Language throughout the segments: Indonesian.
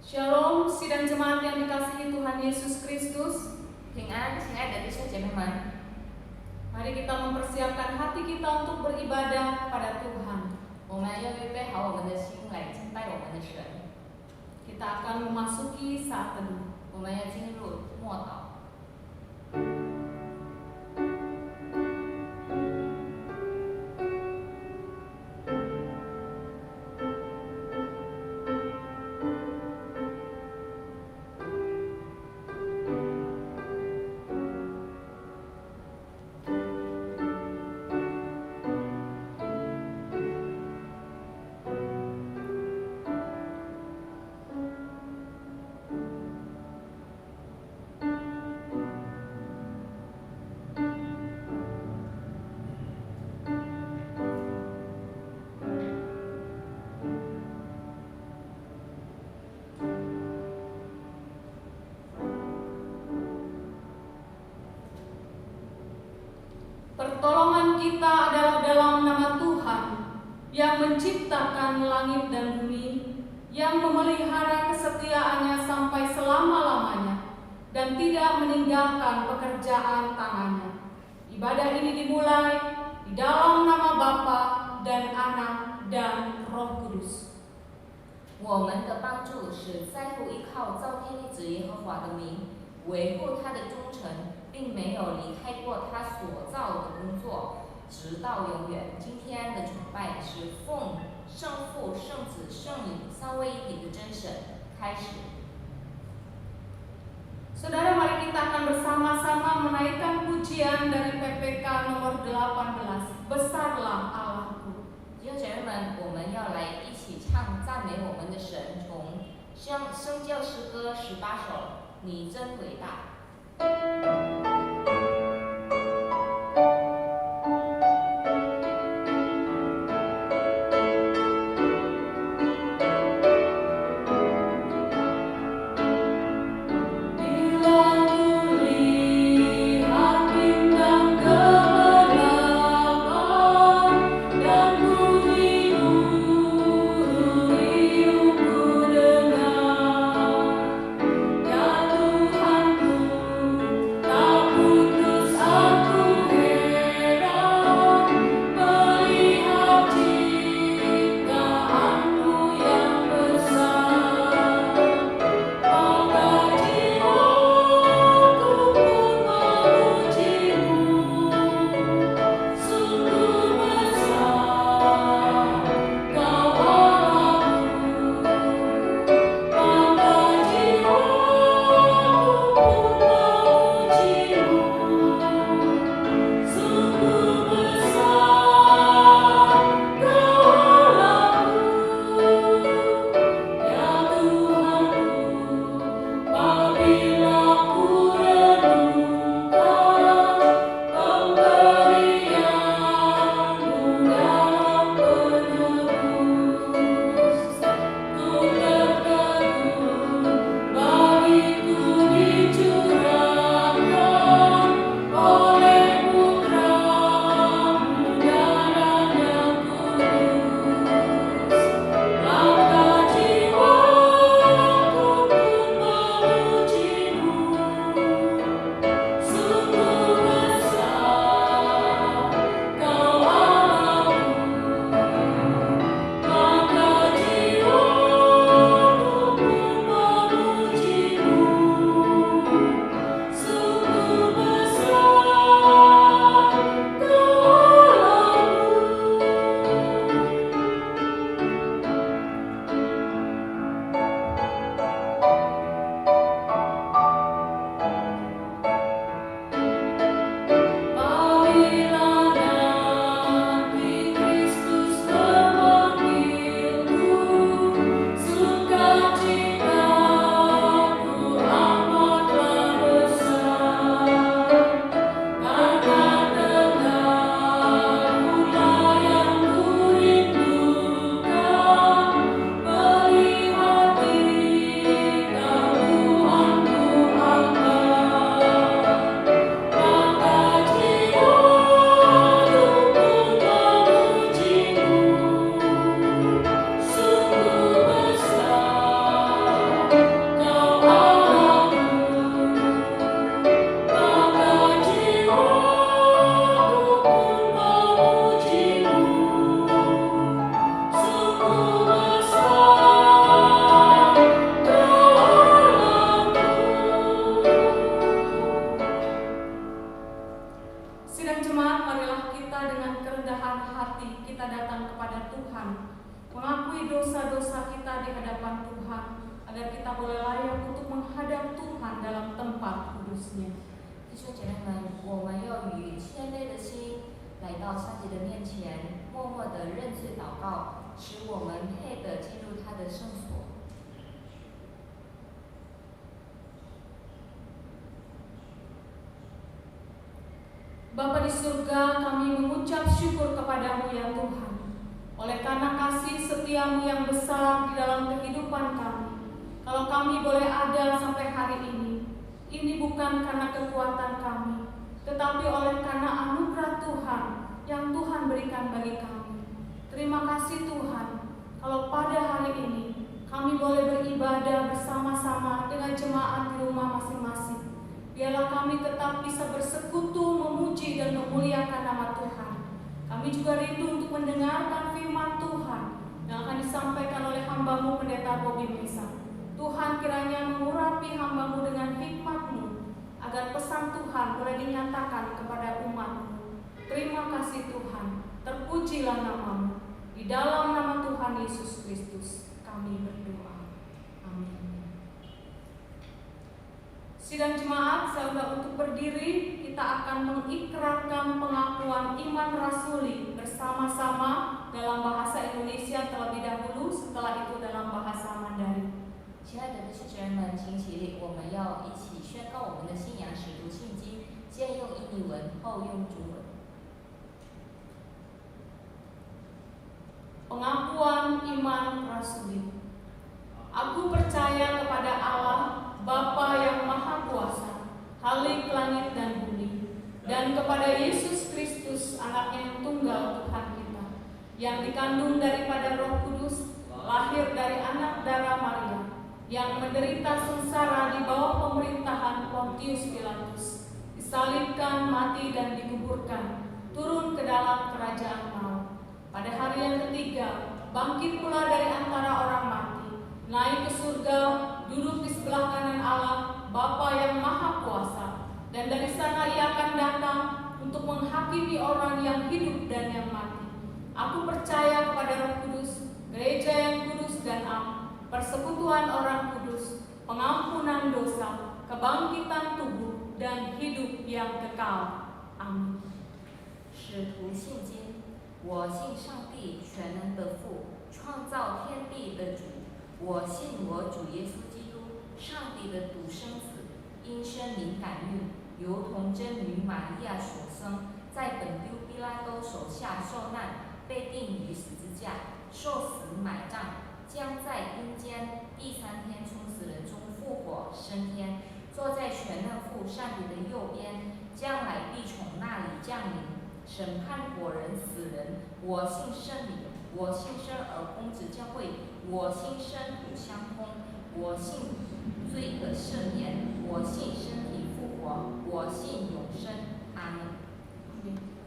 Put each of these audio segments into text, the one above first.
Shalom, sidang jemaat yang dikasihi Tuhan Yesus Kristus. 平安，亲爱的弟兄姐妹们， Mari kita mempersiapkan hati kita untuk beribadah pada Tuhan. 我们要预备好我们的心来敬拜我们的神。 Kita akan memasuki saat teduh. 我们要进入默祷。 Pertolongan kita adalah dalam nama Tuhan yang menciptakan langit dan bumi, yang memelihara kesetiaannya sampai selama-lamanya dan tidak meninggalkan pekerjaan tangannya. Ibadah ini dimulai di dalam nama Bapa dan Anak dan Roh Kudus. 我们的帮助是在乎依靠造天地之耶和华的名，维护他的忠诚，并没有离开过他所造的工作，直到永远。今天的崇拜是奉圣父、圣子、圣灵三位一体的真神开始。 Saudara, mari kita akan bersama-sama menaikkan pujian dari PPK nomor 18, Besarlah Allahku. 弟兄姐妹们，我们要来一起唱赞美我们的神，从圣教诗歌18首，你真伟大。 Tuhanku, tak seterusnya. 弟兄姐妹们，我们要以谦卑的心来到上帝的面前，默默的认罪祷告，使我们配得进入他的圣所。 Bapa di surga, kami mengucap syukur kepadamu ya Tuhan. Oleh karena kasih setiamu yang besar di dalam kehidupan kami. Kalau kami boleh ada sampai hari ini bukan karena kekuatan kami, tetapi oleh karena anugerah Tuhan yang Tuhan berikan bagi kami. Terima kasih Tuhan, kalau pada hari ini kami boleh beribadah bersama-sama dengan jemaat di rumah masing-masing. Biarlah kami tetap bisa bersekutu, memuji dan memuliakan nama Tuhan. Kami juga rindu untuk mendengarkan firman Tuhan yang akan disampaikan oleh hamba-Mu Pendeta Bobby Mesa. Tuhan kiranya mengurapi hamba-Mu dengan hikmat-Mu, agar pesan Tuhan boleh dinyatakan kepada umat-Mu. Terima kasih Tuhan, terpujilah nama-Mu. Di dalam nama Tuhan Yesus Kristus kami berdoa. Amin. Sidang jemaat, saya undang untuk berdiri. Kita akan mengikrarkan pengakuan iman rasuli bersama-sama dalam bahasa Indonesia terlebih dahulu, setelah itu dalam bahasa Mandarin. 亲爱的弟兄姐妹们，请起立，我们要一起宣告我们的信仰使徒信经，先用印尼文，后用中文。 Pengakuan iman rasuli. Aku percaya kepada Allah, Bapa yang Maha Kuasa, Khalik langit dan bumi, dan kepada Yesus Kristus, Anak yang tunggal Tuhan kita, yang dikandung daripada Roh Kudus, lahir dari anak darah Maria, yang menderita sengsara di bawah pemerintahan Pontius Pilatus, disalibkan, mati dan dikuburkan, turun ke dalam kerajaan maut. Pada hari yang ketiga, bangkit pula dari antara orang mati, naik ke surga, duduk di sebelah kanan Allah, Bapa yang Maha Kuasa, dan dari sana Ia akan datang untuk menghakimi orang yang hidup dan yang mati. Aku percaya kepada Roh Kudus, gereja yang kudus dan am, persekutuan orang kudus, pengampunan dosa, kebangkitan tubuh, dan hidup yang kekal. Amin. 使徒信经，我信上帝全能的父，创造天地的主。我信我主耶稣基督，上帝的独生子，因圣灵感孕，由童真女玛利亚所生，在本丢彼拉多手下受难，被钉于十字架，受死埋葬，将在阴间第三天从死人中复活升天，坐在全能父上帝的右边，将来必从那里降临，审判活人死人。我信圣灵，我信生而公之教会，我信生土相通，我信罪的赦免，我信身体复活，我信永生。阿门。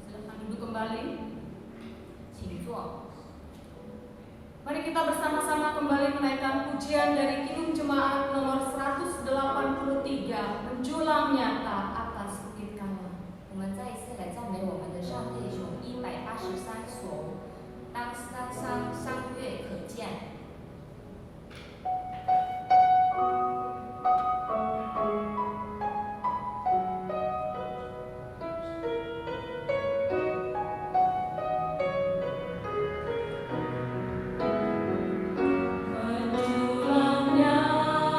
Silakan duduk kembali. 请坐。 Mari kita bersama-sama kembali menaikkan pujian dari Kidung Jemaat nomor 183, menjulang nyata atas bukit Karmel. 我们再一次来赞美我们的上帝，从183所，当三月可见。 Menjulang nyata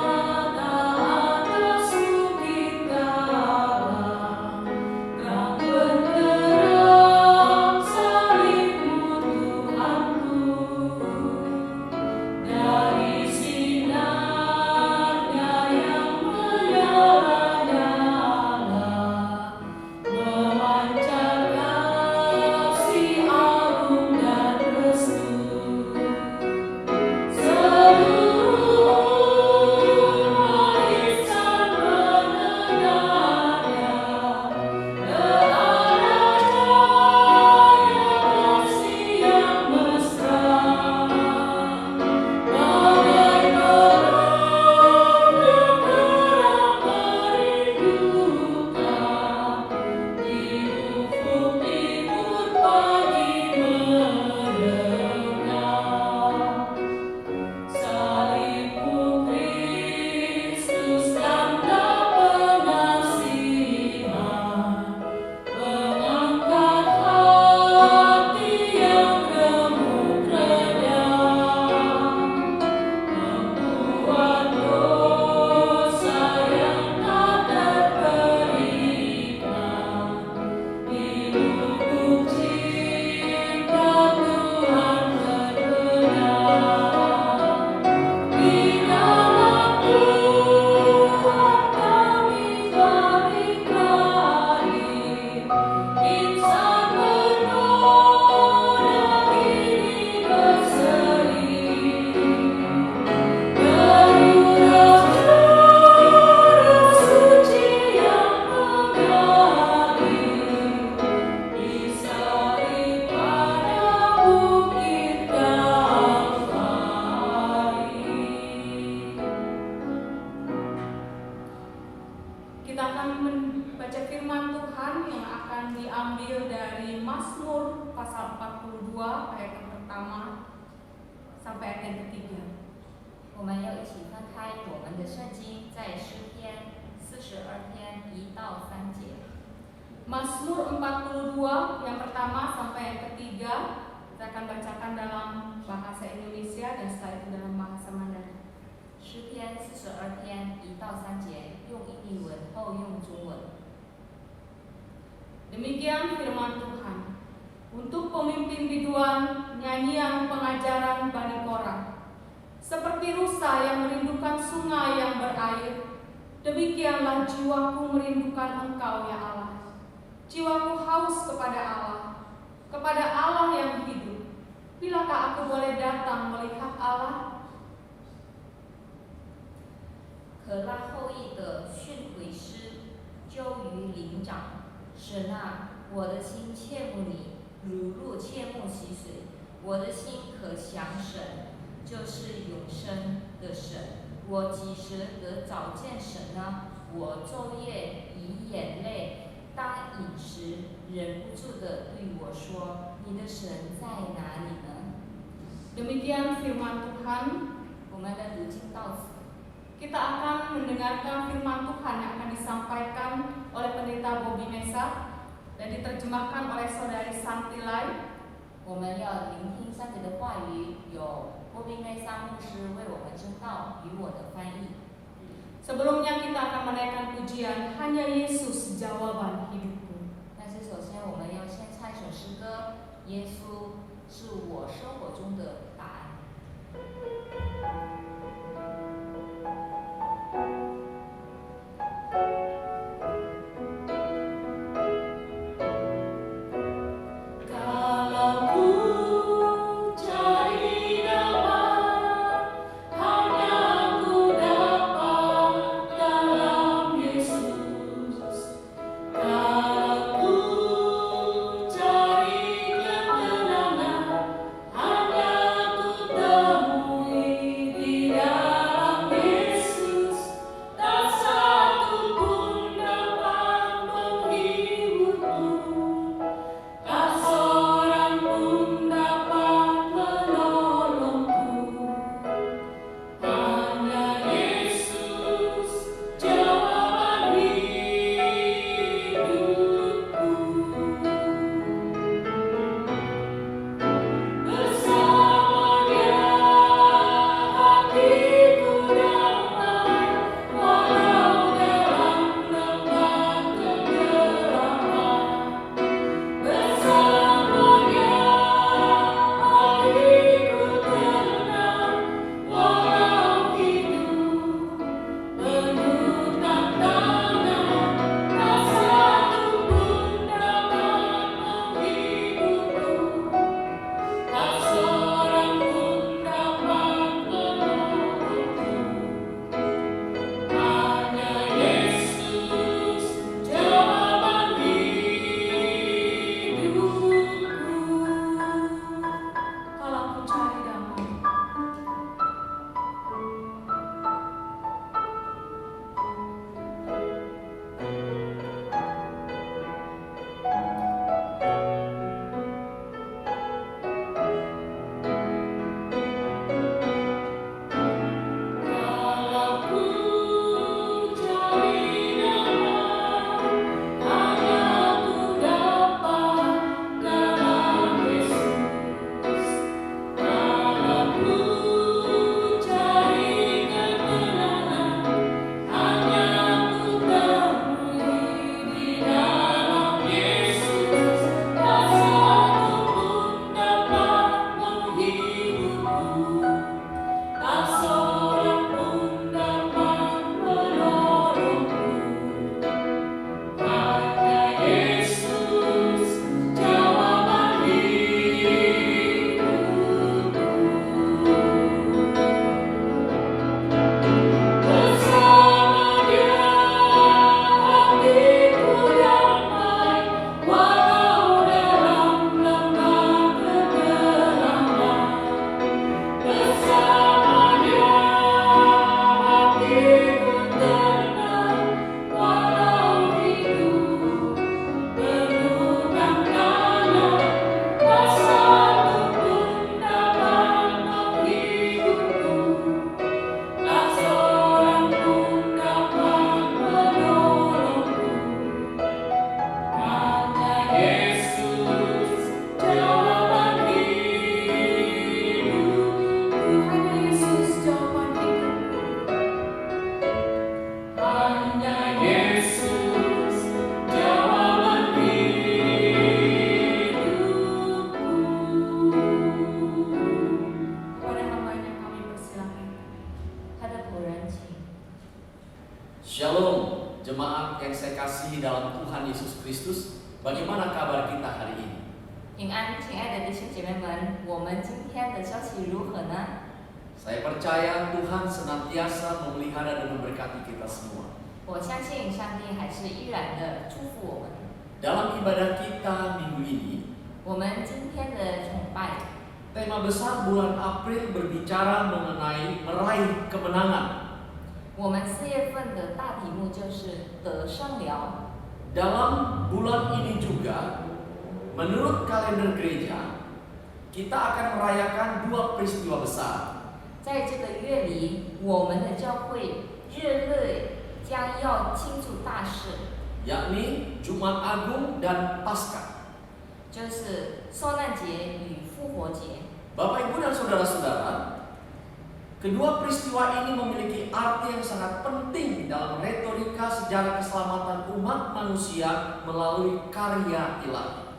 kita akan membaca firman Tuhan yang akan diambil dari Mazmur pasal 42 ayat yang pertama sampai ayat yang ketiga. 我们要一起翻开我们的圣经，在诗篇42篇1到3节。 Mazmur 42 yang pertama sampai yang ketiga saya akan bacakan dalam bahasa Indonesia dan setelah itu dalam bahasa Mandarin. 诗篇42篇1到3节，用印尼文后用中文。 Demikian firman Tuhan. Untuk pemimpin biduan, nyanyian pengajaran Bani Korah. Seperti rusa yang merindukan sungai yang berair, demikianlah jiwaku merindukan Engkau ya Allah. Jiwaku haus kepada Allah yang hidup. Bilakah aku boleh datang melihat Allah? 可拉后裔的训诲师究于灵长，神啊，我的心切慕你，如入切慕溪水。我的心可想神，就是永生的神。我几时得早见神呢？我昼夜以眼泪当饮食，忍不住地对我说：“你的神在哪里呢？” Demikian firman Tuhan. 我们的读经到此。 Kita akan mendengarkan firman Tuhan yang akan disampaikan oleh pendeta Bobby Mesa dan diterjemahkan oleh saudari Santi Lai. 我们要聆听上帝的话语，有波宾内萨牧师为我们证道与我的翻译。 Sebelumnya kita akan menaikkan pujian Hanya Yesus Jawaban Hidupku. 但是首先我们要先唱一首诗歌，耶稣是我生活中的答案。 Hanya ku temui Shalom, jemaat yang saya kasihi dalam Tuhan Yesus Kristus. Bagaimana kabar kita hari ini? 平安，亲爱的弟兄姐妹们，我们今天的消息如何呢？ Saya percaya Tuhan senantiasa memelihara dan memberkati kita semua. 我相信上帝还是依然的祝福我们。 Dalam ibadah kita minggu ini, 我们今天的崇拜， tema besar bulan April berbicara mengenai meraih kemenangan. 我们4月份的大题目就是得胜了。 Dalam bulan ini juga, menurut kalender gereja, kita akan merayakan dua peristiwa besar. 在这个月里，我们的教会热烈将要庆祝大事， yakni Jumat Agung dan Paskah. 就是受难节与复活节。 Bapak, Ibu, dan saudara-saudara, kedua peristiwa ini memiliki arti yang sangat penting dalam retorika sejarah keselamatan umat manusia melalui karya ilahi.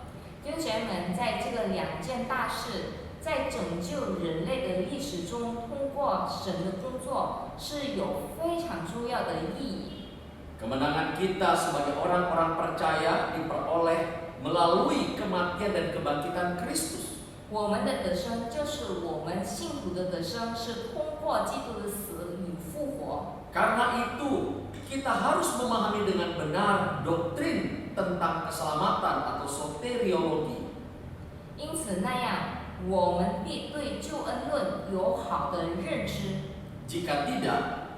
弟兄姐妹们，在这个2件大事，在拯救人类的历史中，通过神的工作是有非常重要的意义。 Kemenangan kita sebagai orang-orang percaya diperoleh melalui kematian dan kebangkitan Kristus. 我们的得生就是我们信徒的得生，是通过基督的死与复活。 Karena itu, kita harus memahami dengan benar doktrin tentang keselamatan atau soteriologi. 因此那样，我们必对救恩论有好的认知。 Jika tidak,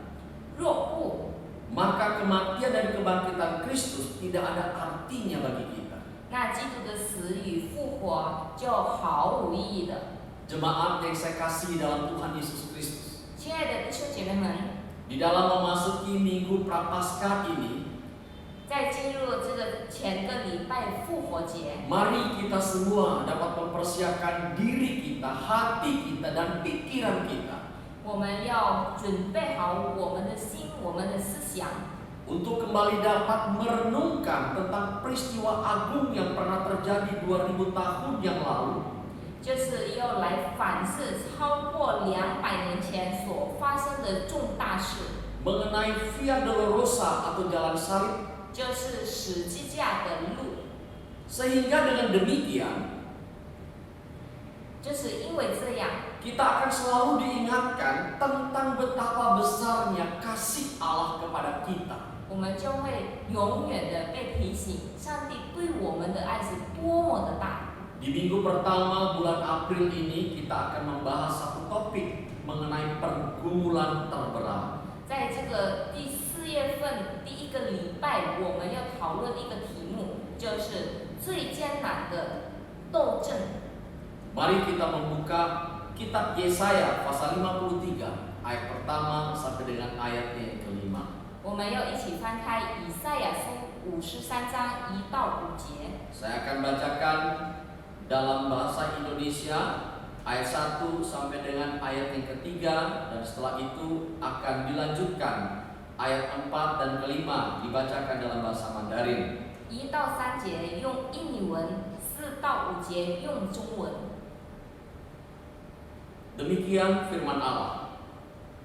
若不， maka kematian dan kebangkitan Kristus tidak ada artinya bagi kita. 那基督的死与复活就毫无意义的。 Jemaat yang saya kasihi dalam Tuhan Yesus Kristus, 亲爱的弟兄姐妹们， di dalam memasuki Minggu Prapaskah ini, 在进入这个前个礼拜复活节， mari kita semua dapat mempersiapkan diri kita, hati kita, dan pikiran kita 我们要准备好我们的心、我们的思想， untuk kembali dapat merenungkan tentang peristiwa agung yang pernah terjadi 2000 tahun yang lalu, 就是要来反思超过200年前所发生的重大事， mengenai Via Dolorosa atau Jalan Salib, 就是十字架的路。 sehingga dengan demikian 就是因为这样， kita akan selalu diingatkan tentang betapa besarnya kasih Allah kepada kita. 我们就会永远的被提醒，上帝对我们的爱是多么的大。 Di minggu pertama bulan April ini kita akan membahas satu topik mengenai pergumulan terberat. 在这个第4月份第1个礼拜，我们要讨论一个题目，就是最艰难的斗争。 Mari kita membuka kitab Yesaya pasal 53 ayat pertama sampai dengan ayat yang kelima. 我们要一起翻开以赛亚书53章1到5节。 Saya akan bacakan dalam bahasa Indonesia ayat 1 sampai dengan ayat yang ketiga, dan setelah itu akan dilanjutkan ayat 4 dan kelima dibacakan dalam bahasa Mandarin. 1到3节用印尼文，4到5节用中文。 Demikian firman Allah.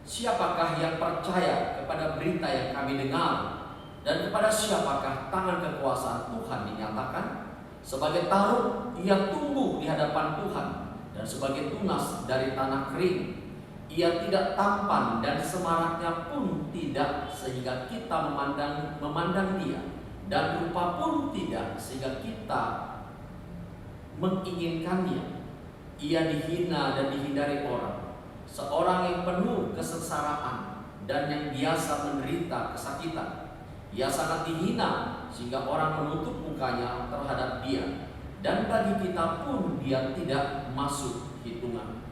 Siapakah yang percaya kepada berita yang kami dengar, dan kepada siapakah tangan kekuasaan Tuhan dinyatakan? Sebagai taruk ia tumbuh di hadapan Tuhan, dan sebagai tunas dari tanah kering. Ia tidak tampan dan semaraknya pun tidak, sehingga kita memandang dia, dan rupa pun tidak, sehingga kita menginginkannya. Ia dihina dan dihindari orang, seorang yang penuh kesengsaraan dan yang biasa menderita kesakitan. Ia sangat dihina sehingga orang menutup mukanya terhadap dia, dan bagi kita pun dia tidak masuk hitungan.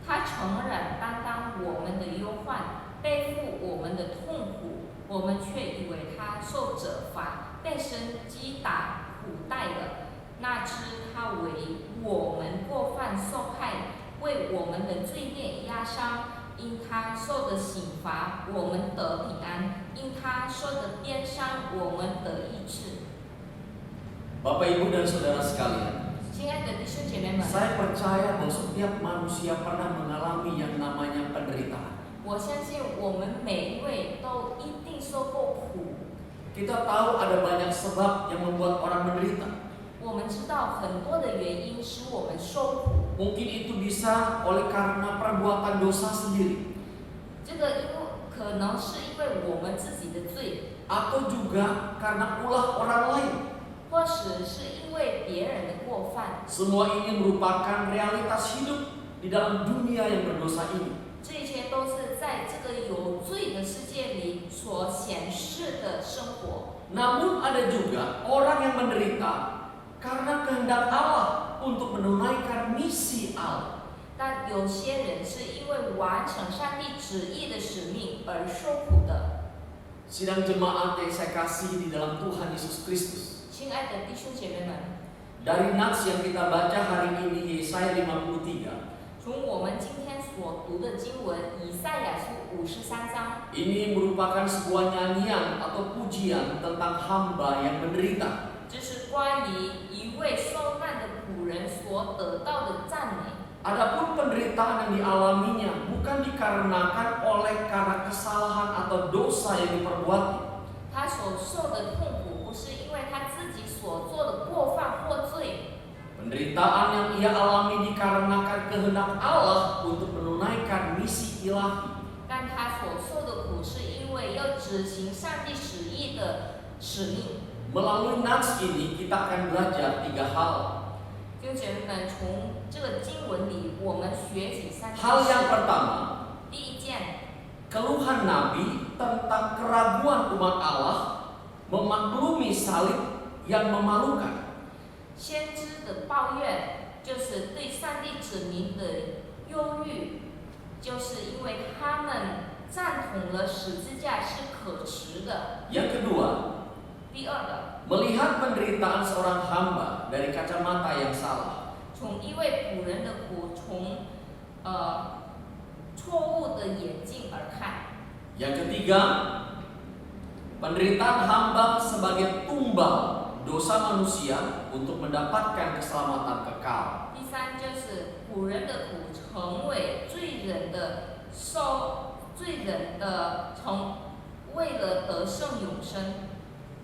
他承忍担当我们的忧患，背负我们的痛苦，我们却以为他受责罚，被神击打苦待了。那知他为我们过犯受害，为我们的罪孽压伤。因他受的刑罚，我们得平安；因他受的鞭伤，我们得医治。 Bapak, Ibu, dan saudara sekalian, 亲爱的弟兄姐妹们， saya percaya bahwa setiap manusia pernah mengalami yang namanya penderitaan. 我相信我们每一位都都一定受过苦。 Kita tahu ada banyak sebab yang membuat orang menderita. 我们知道很多的原因使我们受苦， Mungkin itu bisa oleh karena perbuatan dosa sendiri, 这个可能是因为我们自己的罪， atau juga karena ulah orang lain. 或许是因为别人的过犯。 Semua ini merupakan realitas hidup di dalam dunia yang berdosa ini. 这一切都是在这个有罪的世界里所显示的生活。 Namun ada juga orang yang menderita karena kehendak Allah untuk menunaikan misi Allah. 但有些人是因为完成上帝旨意的使命而受苦的。 Sidang jemaat yang saya kasih di dalam Tuhan Yesus Kristus. 亲爱的弟兄姐妹们， Dari nats yang kita baca hari ini Yesaya 53. 从我们今天所读的经文以赛亚书53章， Ini merupakan sebuah nyanyian atau pujian tentang hamba yang menderita. 这是关于一位受难的仆人所得到的赞美。 Adapun penderitaan yang dialaminya bukan dikarenakan oleh karena kesalahan atau dosa yang diperbuat. 他所受的痛苦不是因为他自己所做的过犯或罪， Penderitaan yang ia alami dikarenakan kehendak Allah untuk menunaikan misi ilahi. 但他所受的苦是因为要执行上帝旨意的使命。 Melalui nats ini kita akan belajar 3 hal. 弟兄姐妹们，从这个经文里，我们学习3件 Hal yang 事。 pertama, 第一件， keluhan Nabi tentang keraguan umat Allah memaklumi salib yang memalukan. 先知的抱怨就是对上帝子民的忧郁，就是因为他们赞同了十字架是可耻的。 Yang kedua, 第二个， melihat penderitaan seorang hamba dari kacamata yang salah. 从一位仆人的苦，从错误的眼镜而看。 Yang ketiga, penderitaan hamba sebagai tumbal dosa manusia untuk mendapatkan keselamatan kekal. 第三就是仆人的苦成为罪人的为了得胜永生。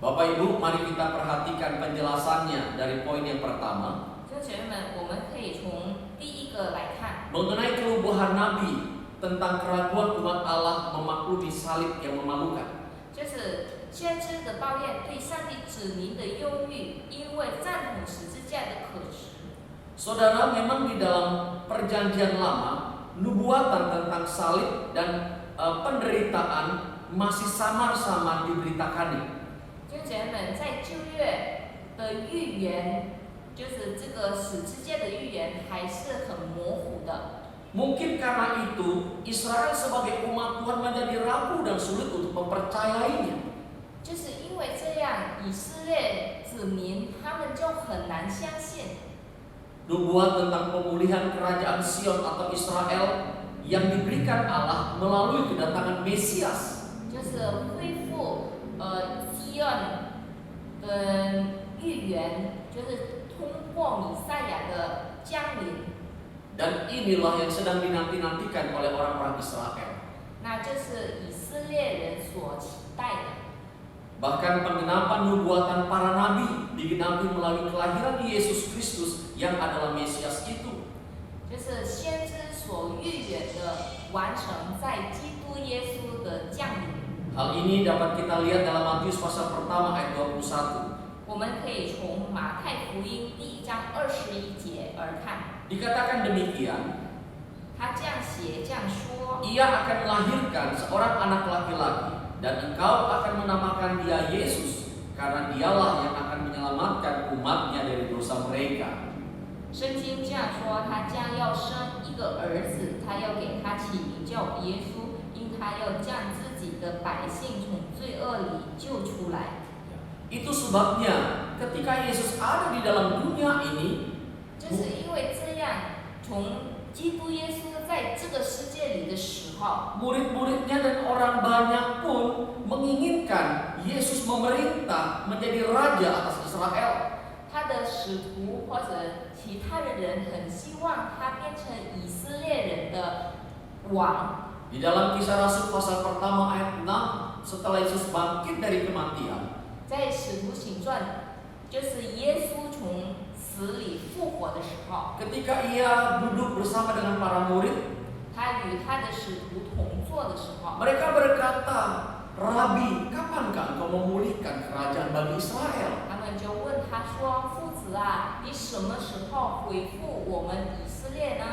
Bapak Ibu, mari kita perhatikan penjelasannya dari poin yang pertama 弟兄姐妹们，我们可以从第一个来看， mengenai kelubuhan Nabi tentang keraguan umat Allah memaklumi salib yang memalukan. 就是先知的抱怨对上帝子民的忧郁，因为赞同十字架的可耻。 Saudara, memang di dalam perjanjian lama nubuatan tentang salib dan penderitaan masih samar-samar diberitakannya. 弟兄姐妹们，在旧约的预言，就是这个十字架的预言还是很模糊的。 Mungkin karena itu Israel sebagai umat Tuhan menjadi ragu dan sulit untuk mempercayainya. 就是因为这样，以色列子民他们就很难相信 Nubuat tentang pemulihan kerajaan Sion atau Israel yang diberikan Allah melalui kedatangan Mesias. 就是恢复基恩跟预言，就是通过米赛亚的降临， Dan inilah yang sedang dinanti-nantikan oleh orang-orang Israel. 那就是以色列人所期待的。 Bahkan penggenapan nubuatan para nabi digenapi melalui kelahiran Yesus Kristus yang adalah Mesias itu. 就是先知所预言的完成在基督耶稣的降临。 Hal ini dapat kita lihat dalam Matius pasal pertama ayat 21. 我们可以从马太福音第1章21节而看， Dikatakan demikian, 他这样写这样说： Ia akan melahirkan seorang anak laki-laki dan engkau akan menamakan dia Yesus karena dialah yang akan menyelamatkan umatnya dari dosa mereka. 圣经这样说，他将要生一个儿子，他要给他起名叫耶稣，因他要将自己的百姓从罪恶里救出来。 Itu sebabnya ketika Yesus ada di dalam dunia ini, 就是因为这样，从基督耶稣在这个世界里的时候， murid-muridnya dan orang banyak pun menginginkan Yesus memerintah menjadi raja atas Israel. 他的使徒或者其他的人很希望他变成以色列人的王。 Di dalam Kisah Rasul pasal pertama ayat 6 setelah Yesus bangkit dari kematian, 在使徒行传，就是耶稣从死里复活的时候， ketika ia duduk bersama dengan para murid, 他与他的使徒同坐的时候， mereka berkata, Rabi, kapankah engkau memulihkan kerajaan bagi Israel? 他们就问他说：“夫子啊，你什么时候恢复我们以色列呢？”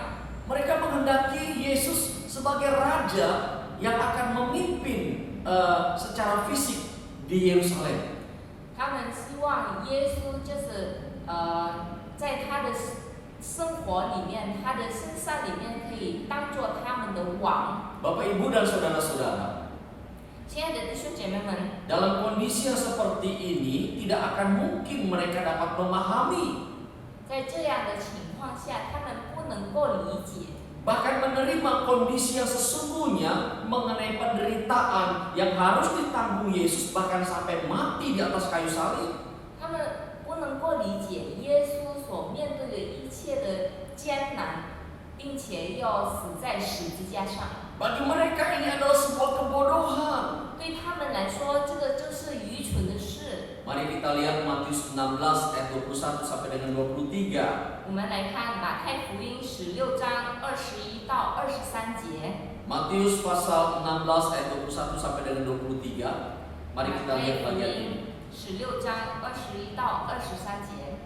Mereka menghendaki Yesus sebagai raja yang akan memimpin secara fisik di Yerusalem. 他们希望耶稣就是在他的生活里面，他的身上里面可以当做他们的王。 Bapak, Ibu, dan saudara-saudara, 亲爱的弟兄姐妹们， dalam kondisi yang seperti ini tidak akan mungkin mereka dapat memahami, 在这样的情况下，他们不能够理解， bahkan menerima kondisi yang sesungguhnya mengenai penderitaan yang harus ditanggung Yesus bahkan sampai mati di atas kayu salib. 他们不能够理解耶稣所面对的一切的艰难，并且要死在十字架上。 Bagi mereka ini adalah sebuah kebodohan. 对他们来说，这个就是愚蠢的事。 Mari kita lihat Matius 16 ayat 21 sampai dengan 23. 我们来看马太福音16章21到23节。 Matius pasal 16 ayat 21 sampai dengan 23. Mari kita lihat bagian ini. 16章21到23节。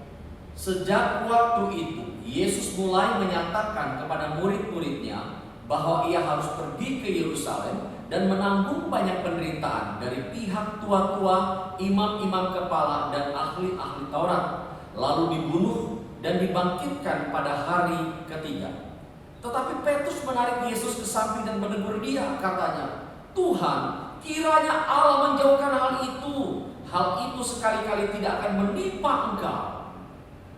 Sejak waktu itu, Yesus mulai menyatakan kepada murid-muridnya bahwa ia harus pergi ke Yerusalem dan menanggung banyak penderitaan dari pihak tua-tua, imam-imam kepala, dan ahli-ahli Taurat, lalu dibunuh dan dibangkitkan pada hari ketiga. Tetapi Petrus menarik Yesus ke samping dan menegur dia, katanya, "Tuhan, kiranya Allah menjauhkan hal itu. Hal itu sekali-kali tidak akan menimpa engkau."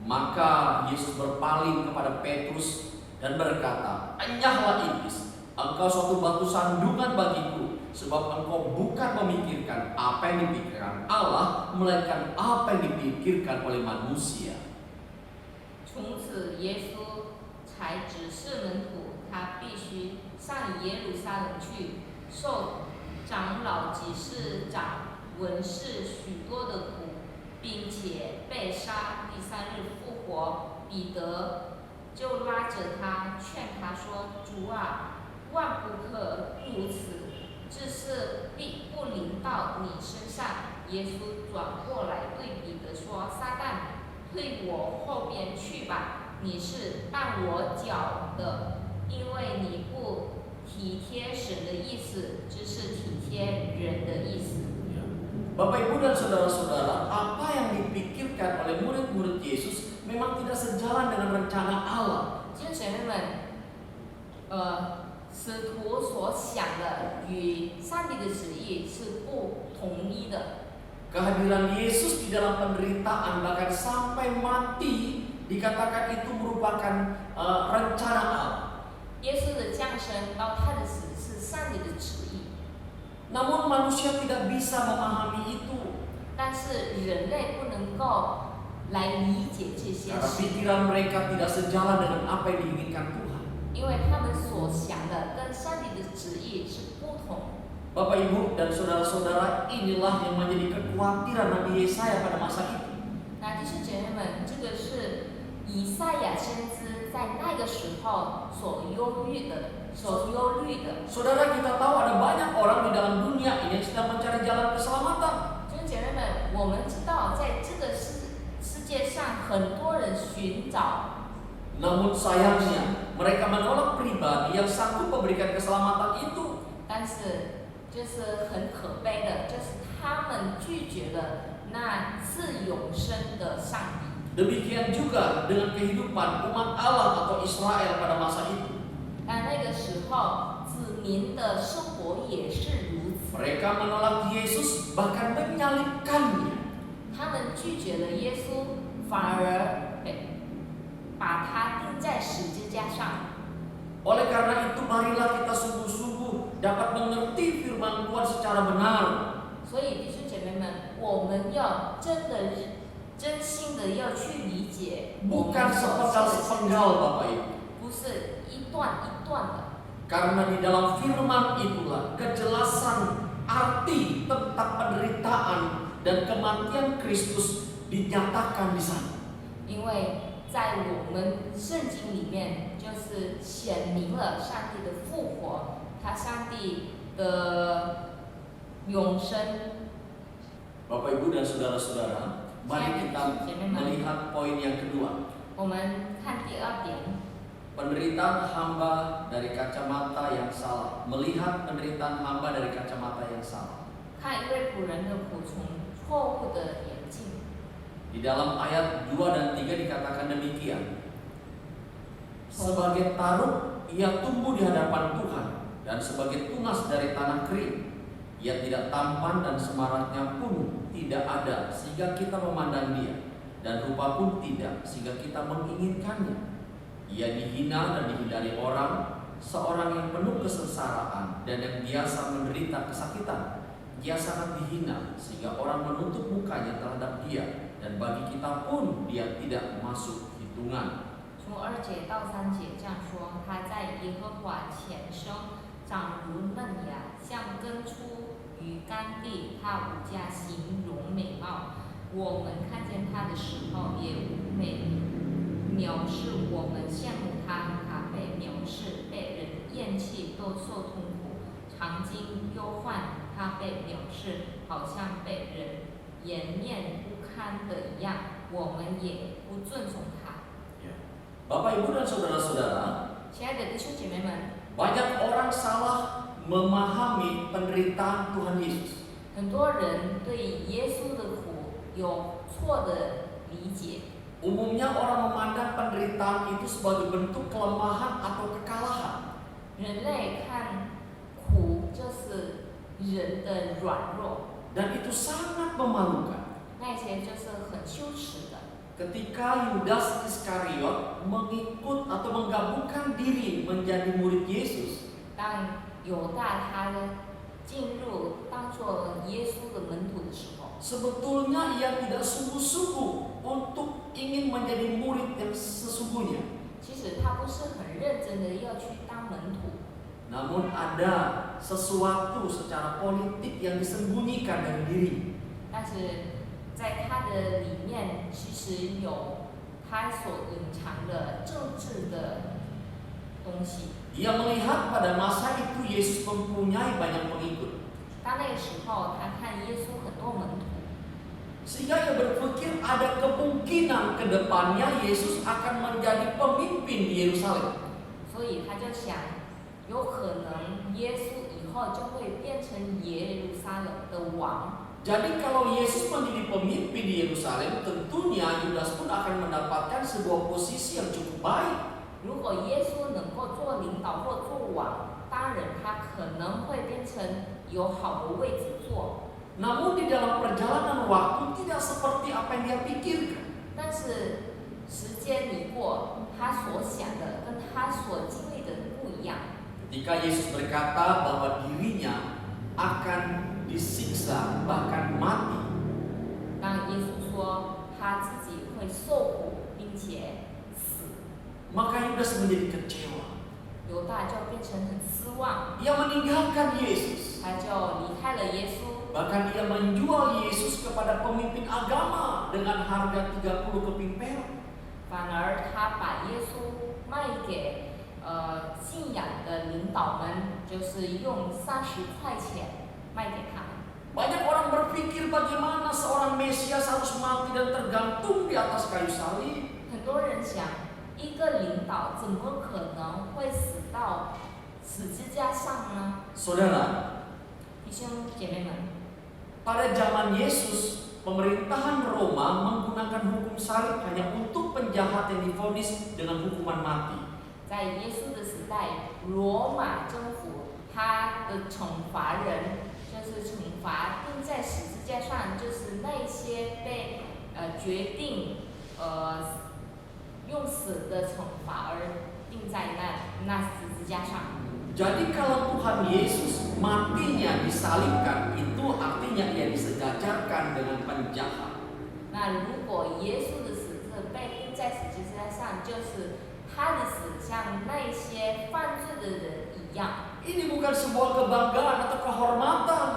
Maka Yesus berpaling kepada Petrus dan berkata, "Enyahlah iblis, engkau suatu batu sandungan bagiku, sebab engkau bukan memikirkan apa yang dipikirkan Allah, melainkan apa yang dipikirkan oleh manusia." 从此，耶稣才指示门徒，他必须上耶路撒冷去，受长老、祭司长、文士许多的苦，并且被杀，第三日复活。彼得就拉着他，劝他说：“主啊，万不可如此，这事必不临到你身上。”耶稣转过来对彼得说：“撒旦，退我后边去吧！你是绊我脚的，因为你不体贴神的意思，只是体贴人的意思。” Bapak, Ibu, dan saudara-saudara, apa yang dipikirkan oleh murid-murid Yesus memang tidak sejalan dengan rencana Allah. 弟兄姐妹们，使徒所想的与上帝的旨意是不统一的。 Kehadiran Yesus di dalam penderitaan bahkan sampai mati dikatakan itu merupakan rencana Allah. 耶稣的降生到他的死是上帝的旨意， Namun manusia tidak bisa memahami itu 但是人类不能够来理解这些 karena 事， pikiran mereka tidak sejalan dengan apa yang diinginkan Tuhan. 因为他们所想的跟上帝的旨意是不同。 Bapak, Ibu, dan saudara-saudara, inilah yang menjadi kekhawatiran Nabi Yesaya pada masa itu. 那弟兄姐妹们，这个是以赛亚先知在那个时候所忧虑的。 Saudara, kita tahu ada banyak orang di dalam dunia ini yang sedang mencari jalan keselamatan. 弟兄姐妹们，我们知道在这个世界上，很多人寻找， Namun sayangnya mereka menolak pribadi yang sanggup memberikan keselamatan itu. 但是就是很可悲的，就是他们拒绝了那是永生的上帝。 Demikian juga dengan kehidupan umat Allah atau Israel pada masa itu. 那个时候，子民的生活也是如此。 Mereka menolak Yesus, bahkan menyalibkannya. 他们拒绝了耶稣，反而把他钉在十字架上。 Oleh karena itu, marilah kita sungguh-sungguh dapat mengerti firman Tuhan secara benar. 所以弟兄姐妹们，我们要真心的要去理解， Bukan sepenggal-sepenggal, Bapak Ibu. 不是一段一段的。 Karena di dalam firman itulah kejelasan arti dan kematian Kristus dinyatakan di sana. 因为在我们圣经里面，就是显明了上帝的复活，上帝的永生。 Bapak Ibu dan saudara-saudara, mari kita melihat poin yang kedua. 我们看第二点， Penderitaan hamba dari kacamata yang salah, melihat penderitaan hamba dari kacamata yang salah. 看一位仆人的苦从错误的眼镜。 Di dalam ayat 2 dan 3 dikatakan demikian. Sebagai taruk ia tumbuh di hadapan Tuhan, dan sebagai tunas dari tanah kering. Ia tidak tampan dan semaratnya pun tidak ada sehingga kita memandang dia, dan rupa pun tidak sehingga kita menginginkannya. Ia dihina dan dihindari orang, seorang yang penuh kesengsaraan dan yang biasa menderita kesakitan. Ia sangat dihina sehingga orang menutup mukanya terhadap dia, dan bagi kita pun dia tidak masuk hitungan. 从2节到3节这样说，他在耶和华前生长如嫩芽，像根出于干地，他无家形容美貌。我们看见他的时候也无美藐视，我们羡慕他，他被藐视，被人厌弃，都受痛苦，常经忧患，他被藐视，好像被人颜面不堪的一样，我们也不尊重他。 Bapak Ibu dan saudara-saudara, 亲爱的弟兄姐妹们， banyak orang salah memahami penderitaan Tuhan Yesus. 很多人对耶稣的苦有错的理解。 Umumnya orang memandang penderitaan itu sebagai bentuk kelemahan atau kekalahan. 人类看苦就是人的软弱， Dan itu sangat memalukan. 那些就是很羞耻的。 Ketika Yudas Iskariot mengikut atau menggabungkan diri menjadi murid Yesus, 当犹大他进入当做耶稣的门徒的时候， sebetulnya ia tidak sungguh-sungguh untuk ingin menjadi murid yang sesungguhnya. 其实他不是很认真的要去当门徒， Namun ada sesuatu secara politik yang disembunyikan dari diri. 但是在他的里面其实有他所隐藏的政治的东西。 Ia melihat pada masa itu Yesus mempunyai banyak pengikut. 当那个时候，他看耶稣很多门徒， Sehingga ia berpikir ada kemungkinan ke depannya Yesus akan menjadi pemimpin di Yerusalem. 所以他就想，有可能耶稣以后就会变成耶路撒冷的王。 Jadi kalau Yesus menjadi pemimpin di Yerusalem, tentunya Yudas pun akan mendapatkan sebuah posisi yang cukup baik. 如果耶稣能够做领导或做王，当然他可能会变成有好的位置坐。 Namun di dalam perjalanan waktu tidak seperti apa yang dia pikirkan. 但是时间一过，他所想的跟他所经历的不一样。 Ketika Yesus berkata bahwa dirinya akan disiksa bahkan mati, 当耶稣说他自己会受苦，并且死， maka Yudas menjadi kecewa. 犹大就变成很失望， Ia meninggalkan Yesus. 他就离开了耶稣。 Bahkan ia menjual Yesus kepada pemimpin agama dengan harga 30 keping perak. 反而他把耶稣卖给信仰的领导们，就是用30块钱卖给他们。 Banyak orang berpikir bagaimana seorang Mesias harus mati dan tergantung di atas kayu salib. 很多人想，一个领导怎么可能会死到十字架上呢？ Saudara, 弟兄姐妹们， pada zaman Yesus, pemerintahan Roma menggunakan hukum salib hanya untuk penjahat yang divonis dengan hukuman mati. 在耶稣的时代，罗马政府他的惩罚人，就是惩罚钉在十字架上，就是那些被决定用死的惩罚而钉在那十字架上。 Jadi kalau Tuhan Yesus matinya disalibkan, itu artinya ia disejajarkan dengan penjahat. 那如果耶稣的死是被钉在十字架上，就是他的死像那些犯罪的人一样。 Ini bukan sebuah kebanggaan atau kehormatan.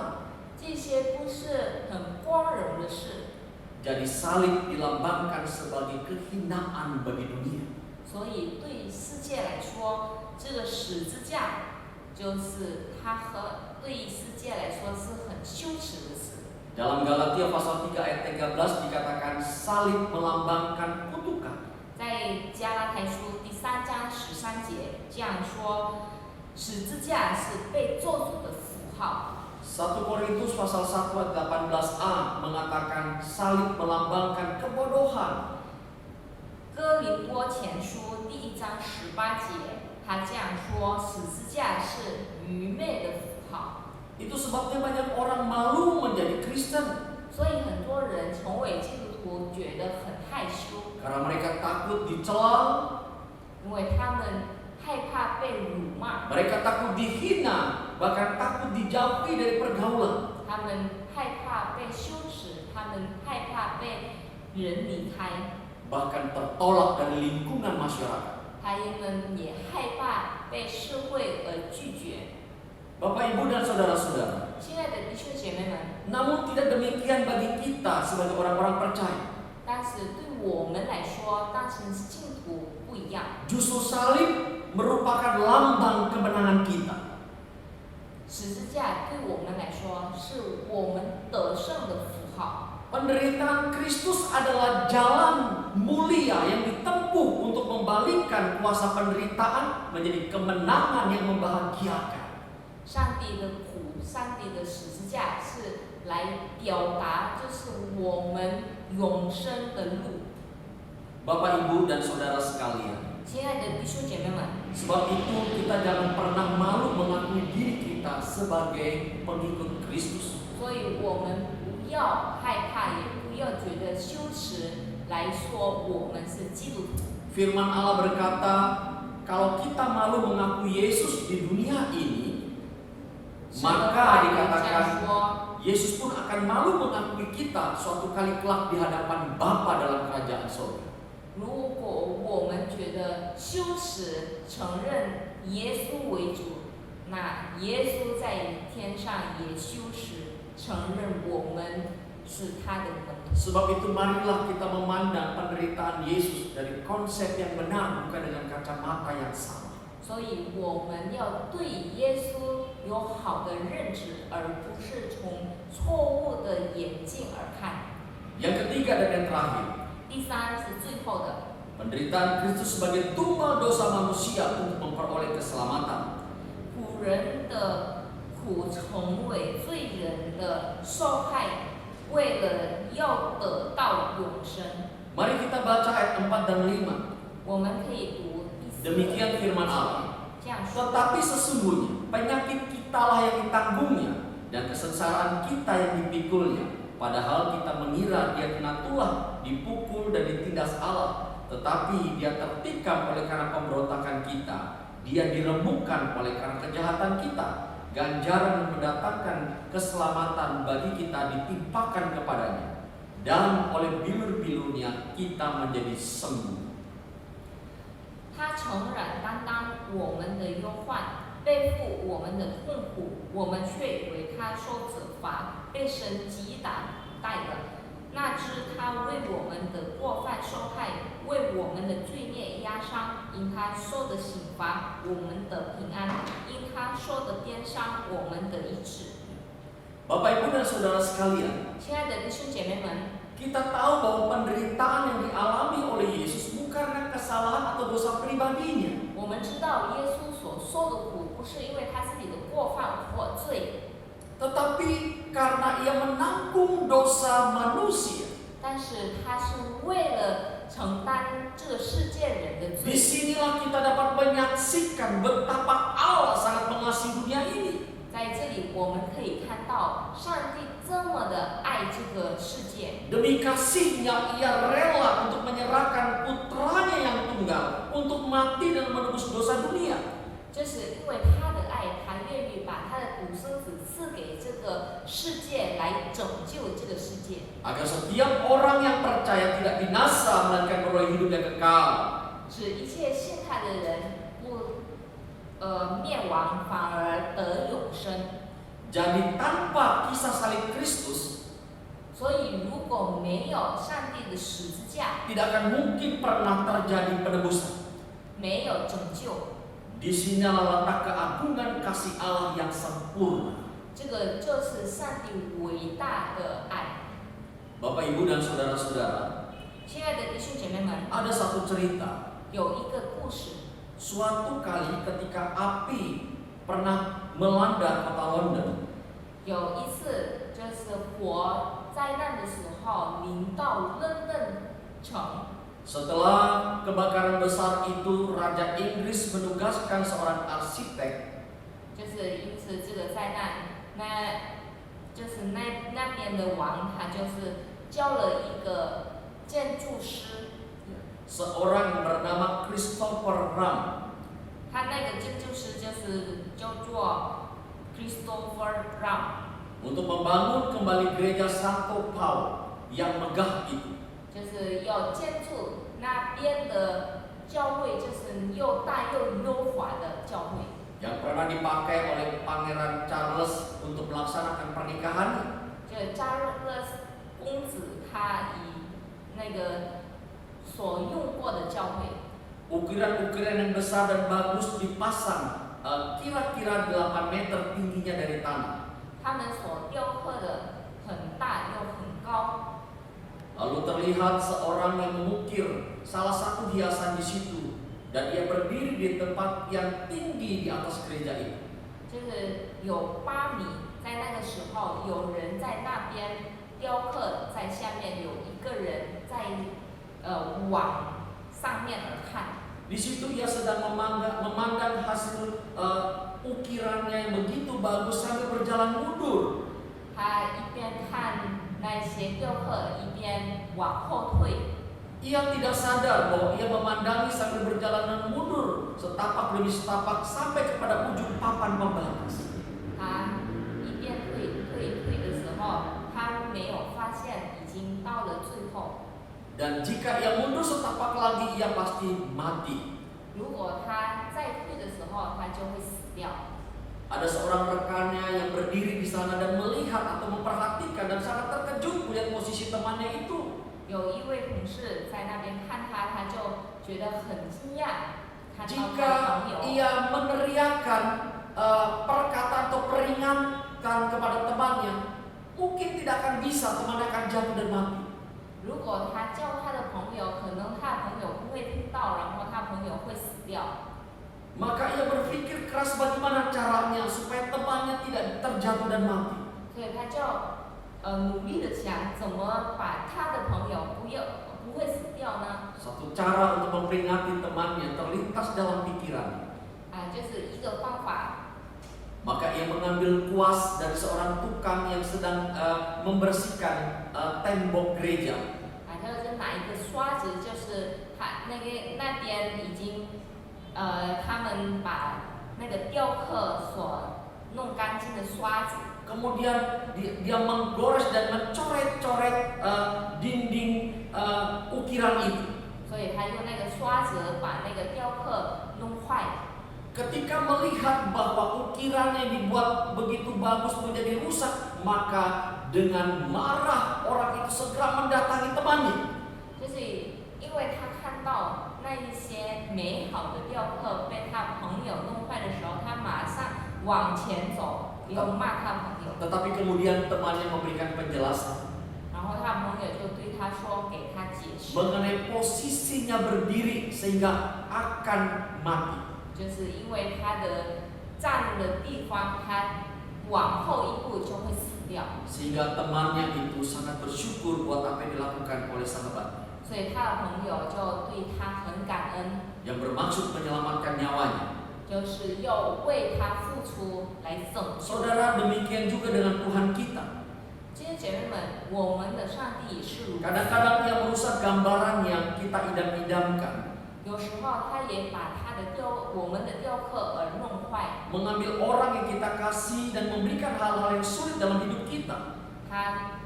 这些不是很光荣的 Jadi salib dilambangkan sebagai kehinaan bagi dunia. 所以对世界来说，这个十字架就是它和对世界来说是很羞耻的事。 Dalam Galatia pasal 3 ayat 13 dikatakan salib melambangkan kutukan. 在加拉太书第3章13节这样说，十字架是被咒诅的符号。 1 Korintus pasal 1 ayat 18a mengatakan salib melambangkan kebodohan. 哥林多前书第1章18节，他这样说：十字架是愚昧的符号。 Itu sebabnya banyak orang malu menjadi Kristen. 所以很多人成为基督徒觉得很害羞， Karena mereka takut dicela, 因为他们害怕被辱骂， mereka takut dihina, bahkan takut dijauhi dari pergaulan. 他们害怕被羞耻，他们害怕被人离开， Bahkan tertolak dari lingkungan masyarakat. 他们也害怕被社会而拒绝。 Bapak, Ibu, dan saudara-saudara, 亲爱的弟兄姐妹们， namun tidak demikian bagi kita sebagai orang-orang percaya. 但是对我们来说，当成是信徒不一样。 Justru salib merupakan lambang kemenangan kita. 十字架对我们来说是我们得胜的符号。 Penderitaan Kristus adalah jalan mulia yang ditempuh untuk membalikkan kuasa penderitaan menjadi kemenangan yang membahagiakan. 上帝的苦，上帝的十字架是来表达，就是我们永生的路。 Bapak, Ibu, dan saudara sekalian, 亲爱的弟兄姐妹们， sebab itu kita jangan pernah malu mengakui diri kita sebagai pengikut Kristus. 所以我们不要害怕，也不要觉得羞耻来说我们是基督徒。 Firman Allah berkata, kalau kita malu mengakui Yesus di dunia ini, 神的 maka 话语这样 dikatakan 说， Yesus pun akan malu mengakui kita suatu kali kelak di hadapan Bapa dalam kerajaan surga. 如果我们觉得羞耻，承认耶稣为主，那耶稣在天上也羞耻，承认我们是他的门。 Sebab itu marilah kita memandang penderitaan Yesus dari konsep yang benar, bukan dengan kacamata yang salah. 所以我们要对耶稣有好的认知，而不是从错误的眼镜而看。 Yang ketiga dan yang terakhir, 第三是最后的， penderitaan Kristus sebagai tumbal dosa manusia untuk memperoleh keselamatan. 古人的苦成为罪人的受害，为了要得到永生。 Mari kita baca ayat 4 dan 5. 我们可以读第4 Demikian firman Allah. 这样说。 Tetapi sesungguhnya penyakit kitalah yang ditanggungnya dan kesengsaraan kita yang dipikulnya. Padahal kita mengira dia kena tulah, dipukul dan ditindas Allah. Tetapi dia tertikam oleh karena pemberontakan kita. Dia diremukkan oleh karena kejahatan kita. Ganjaran mendatangkan keselamatan bagi kita ditimpakan kepadanya. Dan oleh bilur-bilurnya kita menjadi sembuh. 他诚然担当我们的忧患，背负我们的痛苦，我们却以为他受责罚，被神击打待了。那知他为我们的过犯受害，为我们的罪孽压伤，因他受的刑罚，我们的平安；因他受的鞭伤，我们的医治。 Bapak, Ibu, dan saudara sekalian, 亲爱的弟兄姐妹们， kita tahu bahwa penderitaan yang dialami oleh Yesus bukan karena kesalahan atau dosa pribadinya. 我们知道耶稣所受的苦，不是因为他自己的过犯或罪， Tetapi karena ia menanggung dosa manusia. 但是他是为了承担这个世界人的罪。 Disinilah kita dapat menyaksikan betapa Allah sangat mengasihi dunia ini. 在这里，我们可以看到上帝这么的爱这个世界， Demi kasihnya ia rela untuk menyerahkan putranya yang tunggal untuk mati dan menebus dosa dunia. 就是因为他的爱，他愿意把他的独生子赐给这个世界来拯救这个世界， Agar setiap orang yang percaya tidak binasa melainkan beroleh hidup yang kekal. 使一切信他的人不灭亡，反而得永生。 Jadi tanpa kisah salib Kristus, 所以如果没有上帝的十字架， tidak akan mungkin pernah terjadi penebusan. 没有拯救， Di sinilah letak keagungan kasih Allah yang sempurna. 这个就是上帝伟大的爱。 Bapak, Ibu, dan saudara-saudara, 亲爱的弟兄姐妹们， ada satu cerita. 有一个故事。 Suatu kali ketika api pernah melanda kota London, 有一次就是火灾难的时候临到伦敦城， setelah kebakaran besar itu, Raja Inggris menugaskan seorang arsitek 就是因此这个灾难，就是那边的王他就是交了一个建筑师， seorang bernama Christopher Ram 他那个建筑师就是叫做 Christopher Ram， untuk membangun kembali gereja Santo Paul yang megah itu. 就是要建筑那边的教会，就是又大又优华的教会。 yang pernah dipakai oleh Pangeran Charles untuk melaksanakan pernikahannya. 就加勒公子他以那个所用过的教会， Ukiran-ukiran yang besar dan bagus dipasang kira-kira 8 meter tingginya dari tanah. 他们所雕刻的很大又很高。 Lalu terlihat seorang yang mengukir salah satu hiasan di situ, dan ia berdiri di tempat yang tinggi di atas gereja itu. 就是有8米，在那个时候有人在那边雕刻，在下面有一个人在往上面而看。 Di situ ia sedang memandang hasil ukirannya yang begitu bagus sambil berjalan mundur. 他一边看那些雕刻，一边往后退。 Ia tidak sadar bahwa ia memandangi sambil berjalan mundur setapak demi setapak sampai kepada ujung papan pembatas. 他一边退的时候，他没有发现已经到了最后。 Dan jika ia mundur setapak lagi, ia pasti mati. 如果他再退的时候，他就会死掉。 Ada seorang rekannya yang berdiri di sana dan melihat atau memperhatikan dan sangat terkejut melihat posisi temannya itu. 有一位同事在那边看他，他就觉得很惊讶，看到他的 Jika 朋友。 ia meneriakkan perkataan atau peringatan kepada temannya, mungkin tidak akan bisa, temannya akan jatuh dan mati. 如果他叫他的朋友，可能他的朋友不会听到，然后他朋友会死掉。 Maka ia berpikir keras bagaimana caranya supaya temannya tidak terjatuh dan mati. 所以他就努力的想怎么把他的朋友不会死掉呢？ Satu cara untuk memperingati temannya terlintas dalam pikirannya. 就是一个方法。 Maka ia mengambil kuas dari seorang tukang yang sedang membersihkan tembok gereja. 他就拿一个刷子，就是那边已经他们把那个雕刻所弄干净的刷子。 Kemudian dia menggores dan mencoret-coret dinding ukiran itu. 所以他用那个刷子把那个雕刻弄坏。 Ketika melihat bahwa ukirannya dibuat begitu bagus menjadi rusak, maka dengan marah orang itu segera mendatangi temannya. 就是因为他看到那一些美好的雕刻被他朋友弄坏的时候，他马上往前走，又骂他朋友。 Tetapi kemudian temannya memberikan penjelasan 然后他朋友就对他说，给他解释， mengenai posisinya berdiri sehingga akan mati. 就是因为他的站的地方，他往后一步就会死掉。 Sehingga temannya itu sangat bersyukur buat apa yang dilakukan oleh sahabatnya 所以他的朋友就对他很感恩， yang bermaksud menyelamatkan nyawanya. 就是又为他付出来拯救。 Saudara, demikian juga dengan Tuhan kita. 今天姐妹们，我们的上帝也是如此。 Kadang-kadang ia merusak gambaran yang kita idam-idamkan. 有时候他也把我们的雕刻而弄坏。 Mengambil orang yang kita kasih dan memberikan hal-hal yang sulit dalam hidup kita. 他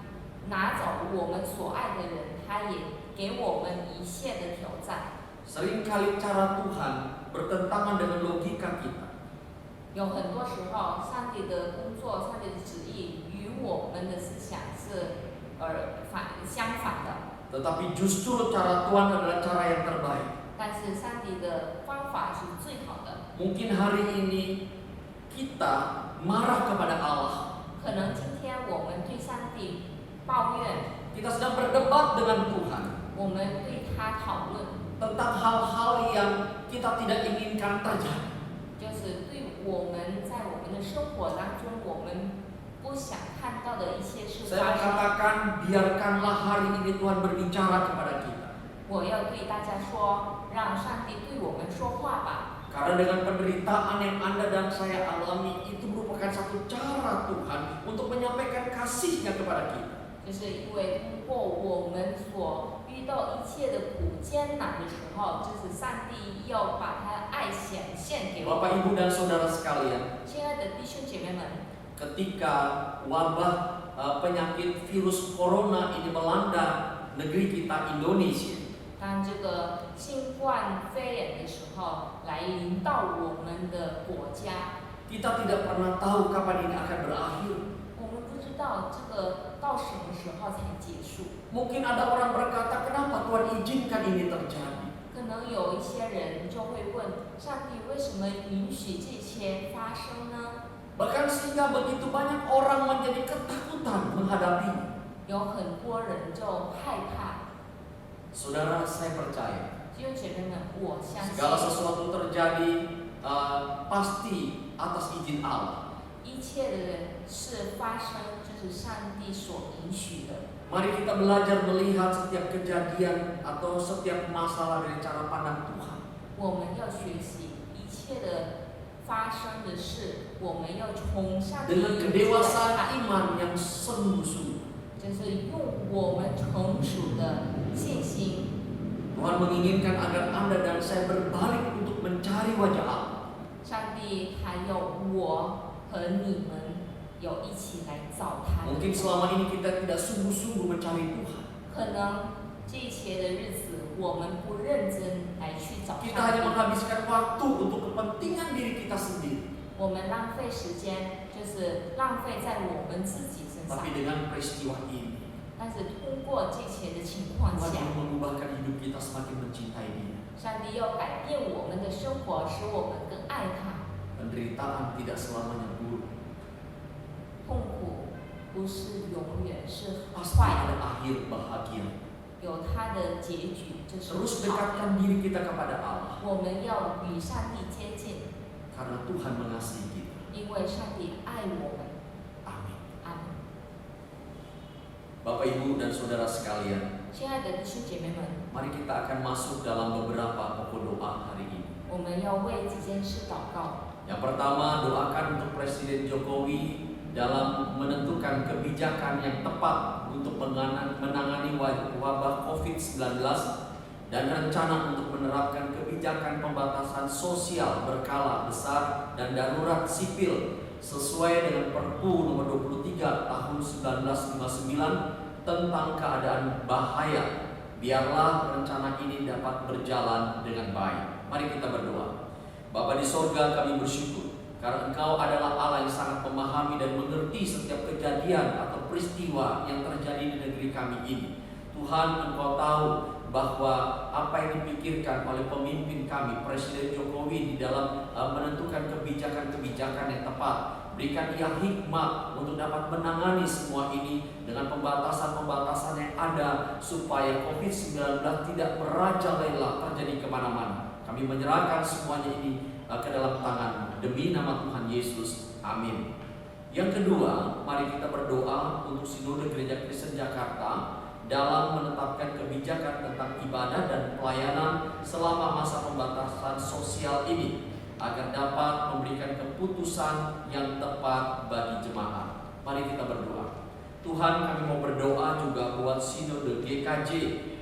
拿走我们所爱的人，他也给我们一切的挑战。 Seringkali cara Tuhan bertentangan dengan logika kita. 有很多时候，上帝的工作、上帝的旨意与我们的思想是相反的。 Tetapi justru cara Tuhan adalah cara yang terbaik. 但是上帝的方法是最好的。 Mungkin hari ini kita marah kepada Allah. 可能今天我们对上帝抱怨， Kita sedang berdebat dengan Tuhan 我们对他讨论， tentang hal-hal yang kita tidak inginkan terjadi. 就是对我们在我们的生活当中我们不想看到的一些事 Saya 发生。 katakan biarkanlah hari ini Tuhan berbicara kepada kita. 我要对大家说，让上帝对我们说话吧。 Karena dengan penderitaan yang Anda dan saya alami itu merupakan satu cara Tuhan untuk menyampaikan kasih-Nya kepada kita. 就是因为通过我们所遇到一切的苦艰难的时候，就是上帝要把他的爱显现给我 Bapak 们。 Ibu dan Saudara sekalian, 亲爱的弟兄姐妹们， ketika wabah penyakit virus corona ini melanda negeri kita Indonesia, 当这个新冠肺炎的时候来临到我们的国家， kita tidak pernah tahu kapan ini akan berakhir. 我们不知道这个到什么时候才结束。 Mungkin ada orang berkata, kenapa Tuhan izinkan ini terjadi? 可能有一些人就会问，上帝为什么允许这些发生呢？ Bahkan sehingga begitu banyak orang menjadi ketakutan menghadapinya. 有很多人就害怕。 Saudara, saya percaya 弟兄姐妹们，我相信 segala sesuatu terjadi pasti atas izin Allah. 一切的事发生就是上帝所允许的。 Mari kita belajar melihat setiap kejadian atau setiap masalah dari cara pandang Tuhan. 我们要学习一切的发生的事，我们要从上帝 Dengan 的 kedewasaan 看， iman yang sungguh-sungguh. 就是用我们成熟的信心。 Tuhan menginginkan agar Anda dan saya berbalik untuk mencari wajah Allah. 上帝还有我和你们有一起来找他的。 Mungkin selama ini kita tidak sungguh-sungguh mencari Tuhan. 可能这一些的日子，我们不认真来去找 Kita 上 hanya 帝， menghabiskan waktu untuk kepentingan diri kita sendiri. 我们浪费时间，就是浪费在我们自己身上。 Tapi dengan peristiwa ini, 但是通过这些的情况 Tuhan 下， ingin mengubahkan hidup kita semakin mencintai Dia. 上帝要改变我们的生活，使我们更爱他。 Penderitaan tidak selamanya buruk. 痛苦不是永远是 Pasti 坏 ada 的， akhir bahagia. 有它的结局，这 Terus 是好的。 dekatkan diri kita kepada Allah. 我们要与上帝接近， Karena Tuhan mengasihi kita. 因为上帝爱我们。 Amin. 阿门。 Bapak, Ibu, dan Saudara sekalian, 亲爱的弟兄姐妹们， mari kita akan masuk dalam beberapa pokok doa hari ini. 我们要为这件事祷告。 Yang pertama, doakan untuk Presiden Jokowi dalam menentukan kebijakan yang tepat untuk menangani wabah COVID-19 dan rencana untuk menerapkan kebijakan pembatasan sosial berkala besar dan darurat sipil sesuai dengan Perpu nomor 23 tahun 1959 tentang keadaan bahaya. Biarlah rencana ini dapat berjalan dengan baik. Mari kita berdoa. Bapa di sorga, kami bersyukur karena Engkau adalah Allah yang sangat memahami dan mengerti setiap kejadian atau peristiwa yang terjadi di negeri kami ini. Tuhan, Engkau tahu bahwa apa yang dipikirkan oleh pemimpin kami, Presiden Jokowi, di dalam menentukan kebijakan-kebijakan yang tepat. Berikan Ia hikmat untuk dapat menangani semua ini dengan pembatasan-pembatasan yang ada supaya COVID-19 tidak merajalela terjadi kemana-mana. Kami menyerahkan semuanya ini ke dalam tangan demi nama Tuhan Yesus. Amin. Yang kedua, mari kita berdoa untuk Sinode Gereja Kristen Jakarta dalam menetapkan kebijakan tentang ibadah dan pelayanan selama masa pembatasan sosial ini agar dapat memberikan keputusan yang tepat bagi jemaat. Mari kita berdoa. Tuhan, kami mau berdoa juga buat Sinode GKJ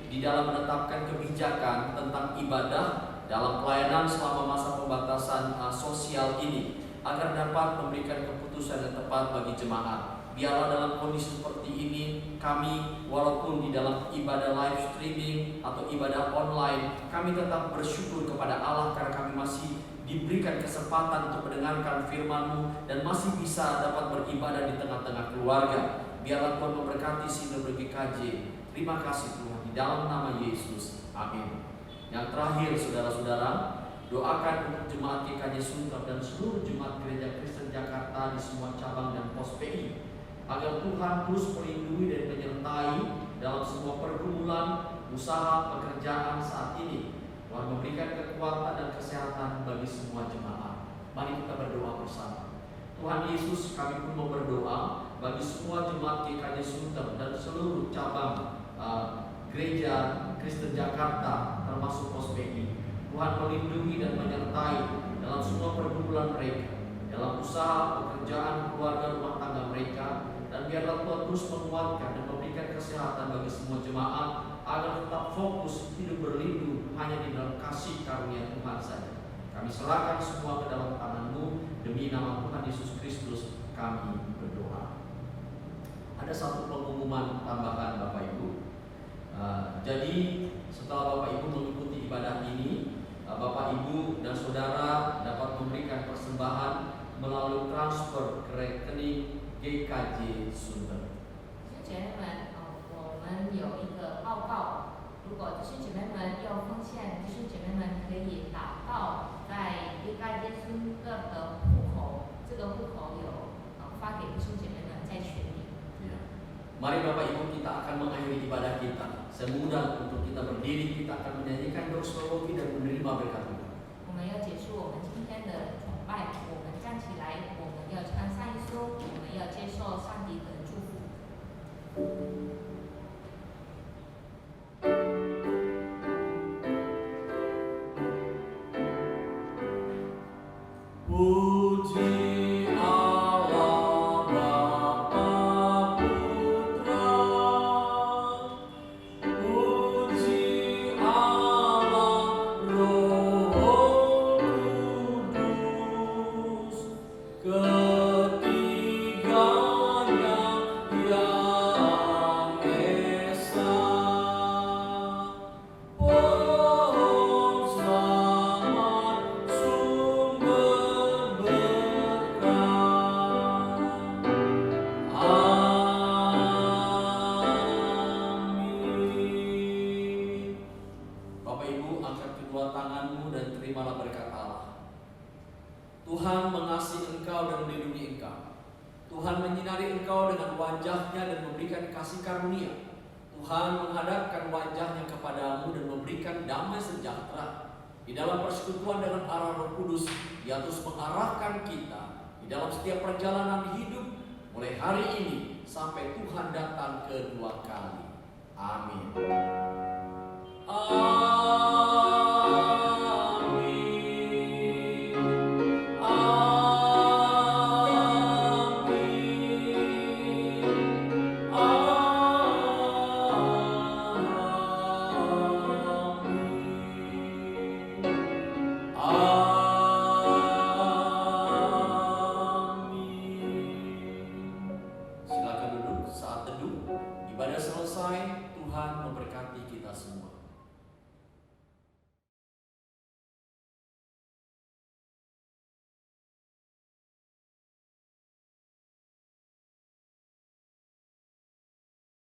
di dalam menetapkan kebijakan tentang ibadah dalam pelayanan selama masa pembatasan sosial ini agar dapat memberikan keputusan yang tepat bagi jemaat. Biarlah dalam kondisi seperti ini kami walaupun di dalam ibadah live streaming atau ibadah online, kami tetap bersyukur kepada Allah karena kami masih diberikan kesempatan untuk mendengarkan firman-Mu dan masih bisa dapat beribadah di tengah-tengah keluarga. Biarlah Tuhan memberkati Sinode GKJ. Terima kasih Tuhan, di dalam nama Yesus. Amin. Yang terakhir, saudara-saudara, doakan untuk jemaat GKJ Sunter dan seluruh jemaat Gereja Kristen Jakarta di semua cabang dan pos PI, agar Tuhan terus melindungi dan menyertai dalam semua pergumulan, usaha, pekerjaan saat ini. Tuhan memberikan kekuatan dan kesehatan bagi semua jemaat. Mari kita berdoa bersama. Tuhan Yesus, kami pun mau berdoa bagi semua jemaat GKJ Sunter dan seluruh cabang Gereja Kristen Jakarta termasuk pos PI. Tuhan melindungi dan menyertai dalam semua pergumulan mereka, dalam usaha, pekerjaan, keluarga, rumah tangga mereka, dan biarlah Tuhan terus menguatkan dan memberikan kesehatan bagi semua jemaat agar tetap fokus hidup berlindung hanya di dalam kasih karunia Tuhan saja. Kami serahkan semua ke dalam tangan-Mu, demi nama Tuhan Yesus Kristus kami berdoa. Ada satu pengumuman tambahan Bapak Ibu. Jadi setelah Bapak Ibu mengikuti ibadah ini, Bapak Ibu dan Saudara dapat memberikan persembahan melalui transfer ke rekening GKJ Sunter. 弟兄姐妹们，我们有一个报告，如果弟兄姐妹们要奉献，弟兄姐妹们可以打到在 GKJ Sunter 的户口，这个户口有发给弟兄姐妹们在群里。 Mari Bapak Ibu, kita akan mengakhiri ibadah kita. Semudah untuk kita berdiri, kita akan menyanyikan doxologi dan menerima berkat Tuhan. 我们要结束我们今天的崇拜，我们站起来，我们要唱上一首，我们要接受上帝的祝福。 Puji Allah Bapa Putra, puji Allah Roh Kudus, ketiganya yang esa. Pohon selamat sumber berkah. Amin. Bapak Ibu, angkat kedua tanganmu dan terimalah berkat Allah. Tuhan mengasihi engkau dan melindungi engkau. Tuhan menyinari engkau dengan wajahnya dan memberikan kasih karunia. Tuhan menghadapkan wajahnya kepadamu dan memberikan damai sejahtera. Di dalam persekutuan dengan arah Roh Kudus, Dia terus mengarahkan kita di dalam setiap perjalanan hidup, mulai hari ini sampai Tuhan datang kedua kali. Amin. Silakan duduk saat teduh. Ibadah selesai, Tuhan memberkati kita semua.